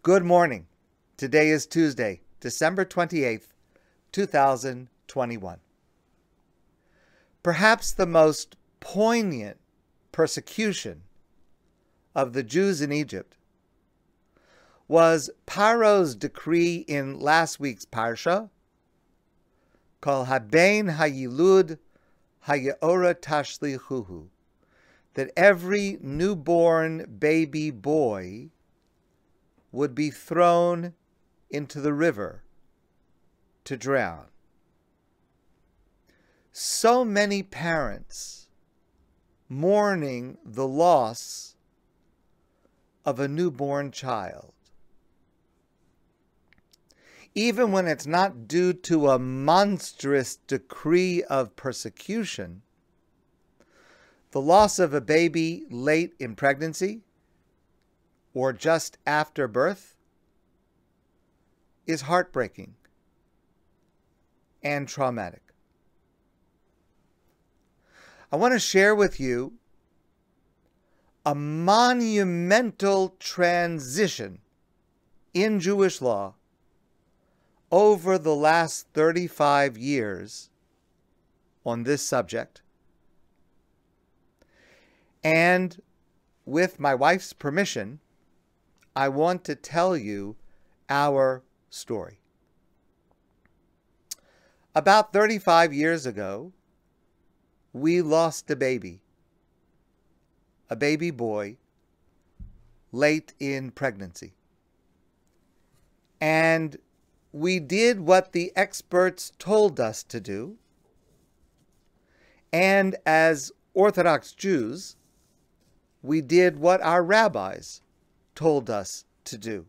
Good morning. Today is Tuesday, December 28th, 2021. Perhaps the most poignant persecution of the Jews in Egypt was Paro's decree in last week's Parsha, Kol Haben Hayilud Hayeora Tashlichuhu, that every newborn baby boy would be thrown into the river to drown. So many parents mourning the loss of a newborn child. Even when it's not due to a monstrous decree of persecution, the loss of a baby late in pregnancy or just after birth is heartbreaking and traumatic. I want to share with you a monumental transition in Jewish law over the last 35 years on this subject. And with my wife's permission, I want to tell you our story. About 35 years ago, we lost a baby boy, late in pregnancy. And we did what the experts told us to do. And as Orthodox Jews, we did what our rabbis told us to do.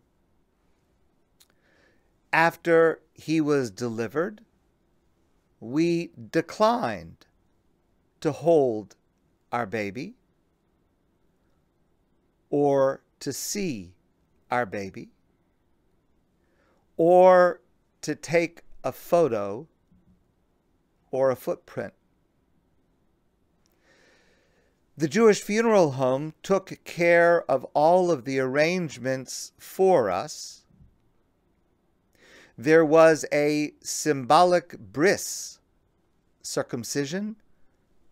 After he was delivered, we declined to hold our baby or to see our baby or to take a photo or a footprint. The Jewish funeral home took care of all of the arrangements for us. There was a symbolic bris, circumcision,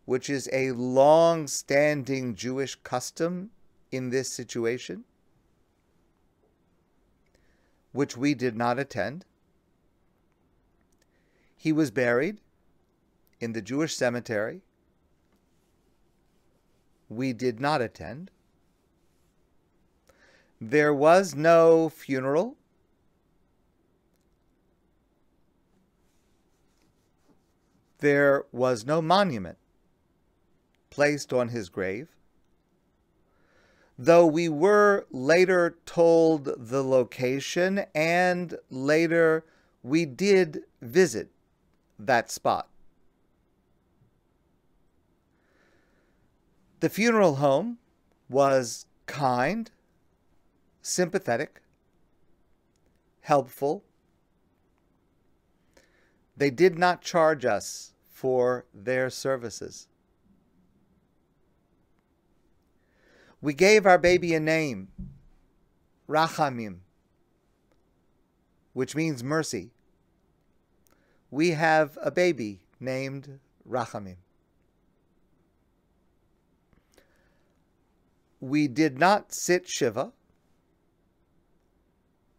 which is a long-standing Jewish custom in this situation, which we did not attend. He was buried in the Jewish cemetery. We did not attend. There was no funeral. There was no monument placed on his grave, though we were later told the location, and later we did visit that spot. The funeral home was kind, sympathetic, helpful. They did not charge us for their services. We gave our baby a name, Rachamim, which means mercy. We have a baby named Rachamim. We did not sit Shiva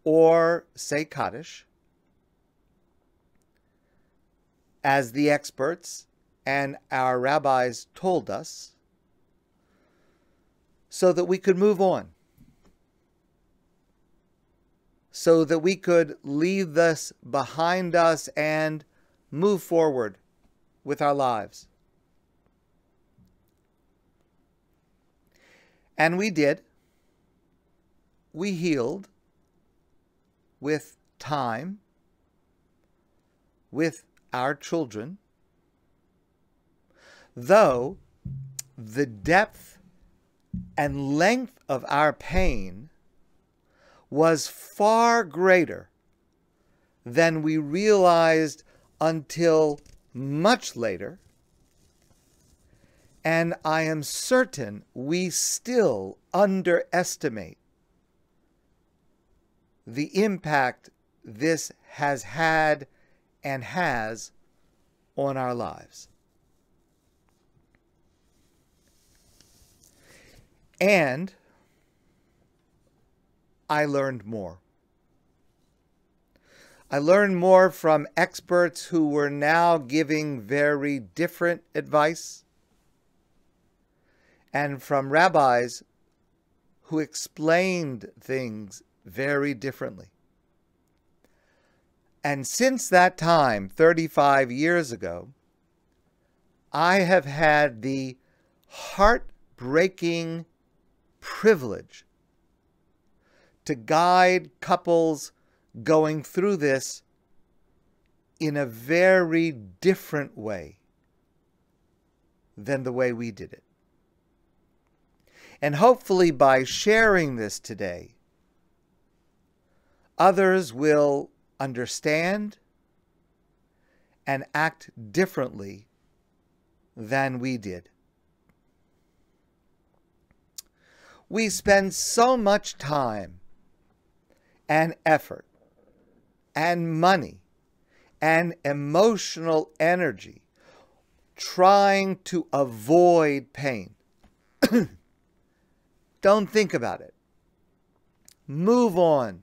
or say Kaddish, as the experts and our rabbis told us, so that we could move on, so that we could leave this behind us and move forward with our lives. And we did. We healed with time, with our children, though the depth and length of our pain was far greater than we realized until much later, and I am certain we still underestimate the impact this has had and has on our lives. And I learned more. I learned more from experts who were now giving very different advice, and from rabbis who explained things very differently. And since that time, 35 years ago, I have had the heartbreaking privilege to guide couples going through this in a very different way than the way we did it. And hopefully by sharing this today, others will understand and act differently than we did. We spend so much time and effort and money and emotional energy trying to avoid pain. Don't think about it. Move on.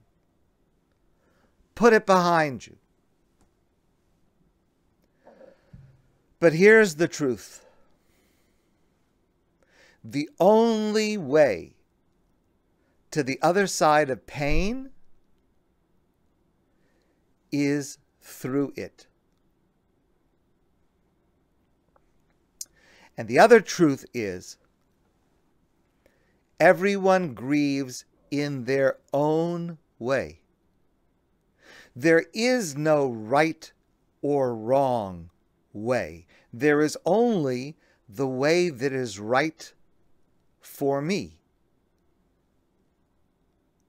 Put it behind you. But here's the truth. The only way to the other side of pain is through it. And the other truth is, everyone grieves in their own way. There is no right or wrong way. There is only the way that is right for me.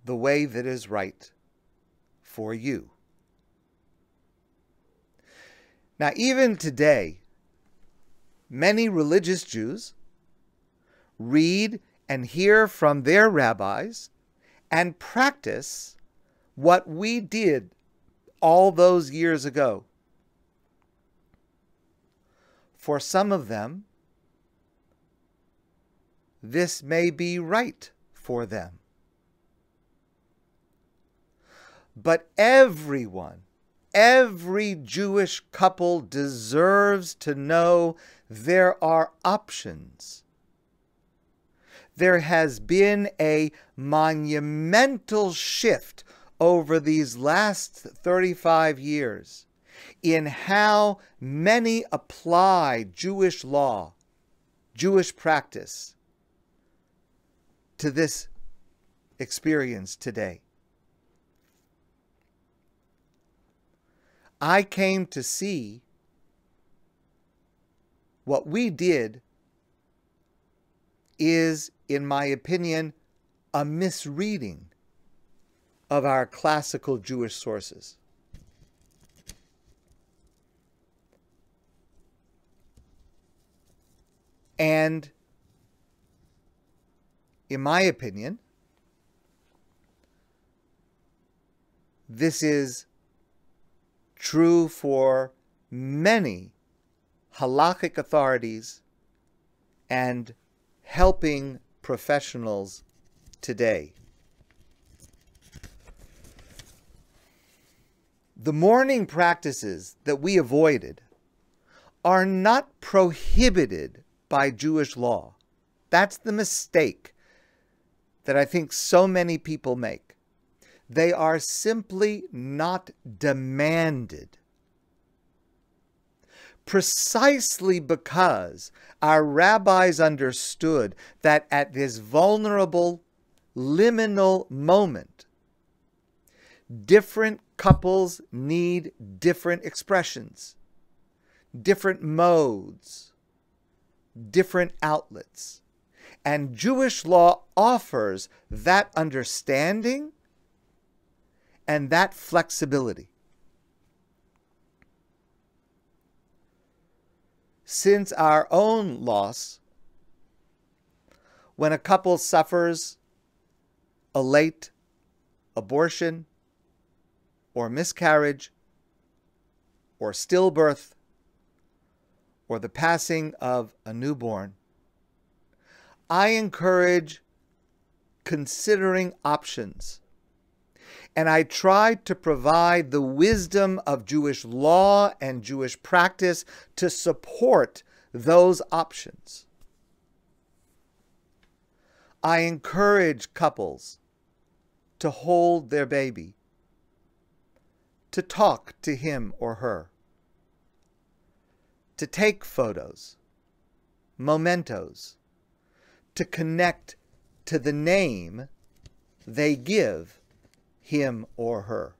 The way that is right for you. Now, even today, many religious Jews read and hear from their rabbis and practice what we did all those years ago. For some of them, this may be right for them. But everyone, every Jewish couple deserves to know there are options. There has been a monumental shift over these last 35 years in how many apply Jewish law, Jewish practice to this experience today. I came to see what we did is, in my opinion, a misreading of our classical Jewish sources. And, in my opinion, this is true for many halakhic authorities and helping professionals today. The mourning practices that we avoided are not prohibited by Jewish law. That's the mistake that I think so many people make. They are simply not demanded. Precisely because our rabbis understood that at this vulnerable, liminal moment, different couples need different expressions, different modes, different outlets. And Jewish law offers that understanding and that flexibility. Since our own loss, when a couple suffers a late abortion or miscarriage or stillbirth or the passing of a newborn, I encourage considering options. And I try to provide the wisdom of Jewish law and Jewish practice to support those options. I encourage couples to hold their baby, to talk to him or her, to take photos, mementos, to connect to the name they give him or her.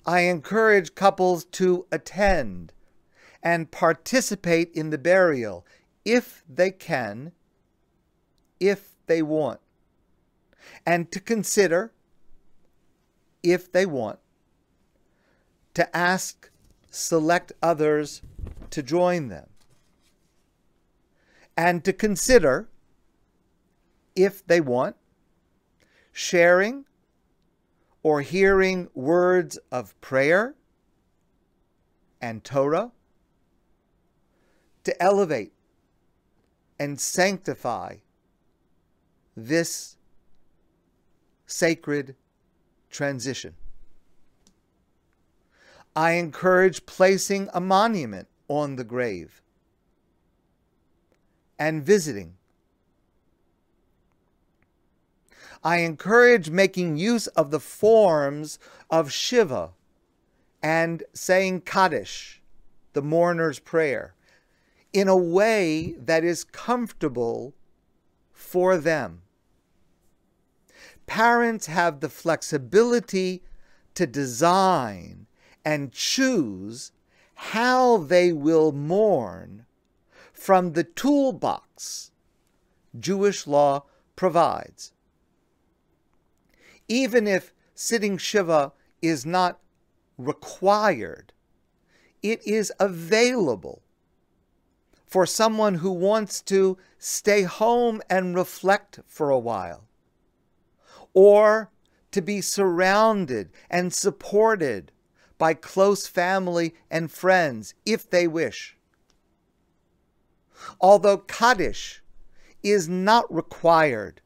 I encourage couples to attend and participate in the burial if they can, if they want, and to consider, if they want, to ask select others to join them, and to consider, if they want, sharing or hearing words of prayer and Torah to elevate and sanctify this sacred transition. I encourage placing a monument on the grave and visiting. I encourage making use of the forms of Shiva and saying Kaddish, the mourner's prayer, in a way that is comfortable for them. Parents have the flexibility to design and choose how they will mourn from the toolbox Jewish law provides. Even if sitting Shiva is not required, it is available for someone who wants to stay home and reflect for a while, or to be surrounded and supported by close family and friends if they wish. Although Kaddish is not required,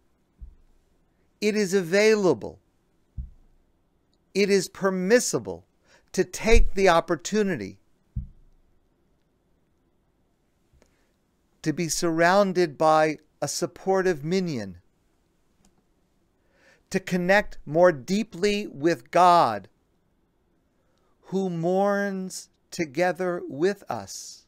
it is available. It is permissible to take the opportunity to be surrounded by a supportive minyan, to connect more deeply with God, who mourns together with us.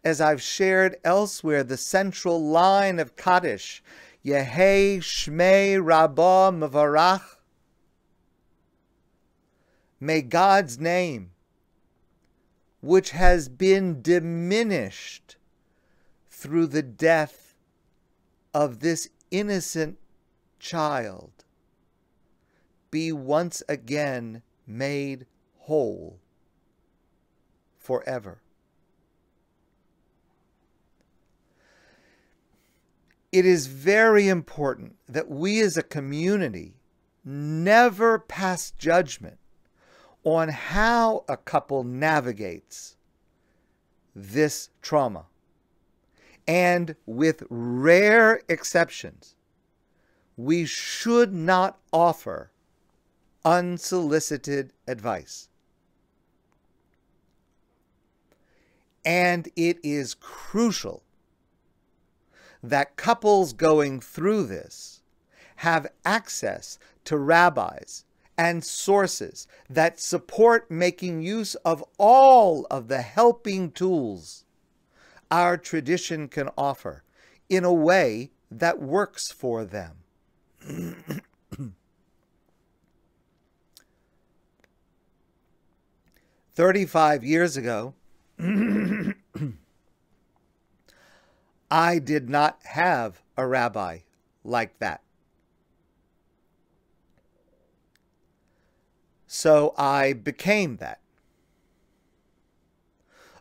As I've shared elsewhere, the central line of Kaddish, Yehei Shmei Rabbah Mevarach, may God's name, which has been diminished through the death of this innocent child, be once again made whole forever. It is very important that we as a community never pass judgment on how a couple navigates this trauma. And with rare exceptions, we should not offer unsolicited advice. And it is crucial that couples going through this have access to rabbis and sources that support making use of all of the helping tools our tradition can offer in a way that works for them. 35 years ago, I did not have a rabbi like that. So I became that.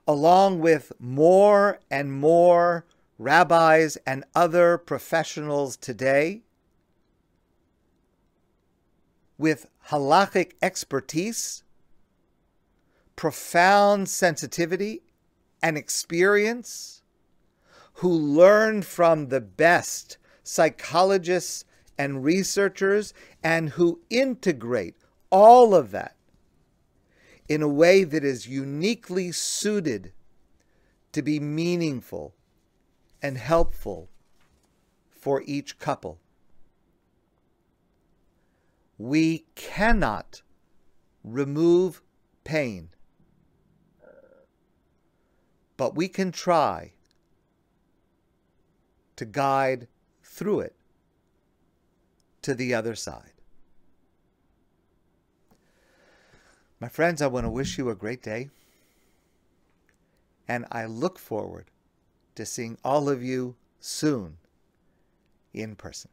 Along with more and more rabbis and other professionals today, with halachic expertise, profound sensitivity and experience, who learn from the best psychologists and researchers, and who integrate all of that in a way that is uniquely suited to be meaningful and helpful for each couple. We cannot remove pain, but we can try to guide through it to the other side. My friends, I want to wish you a great day, and I look forward to seeing all of you soon in person.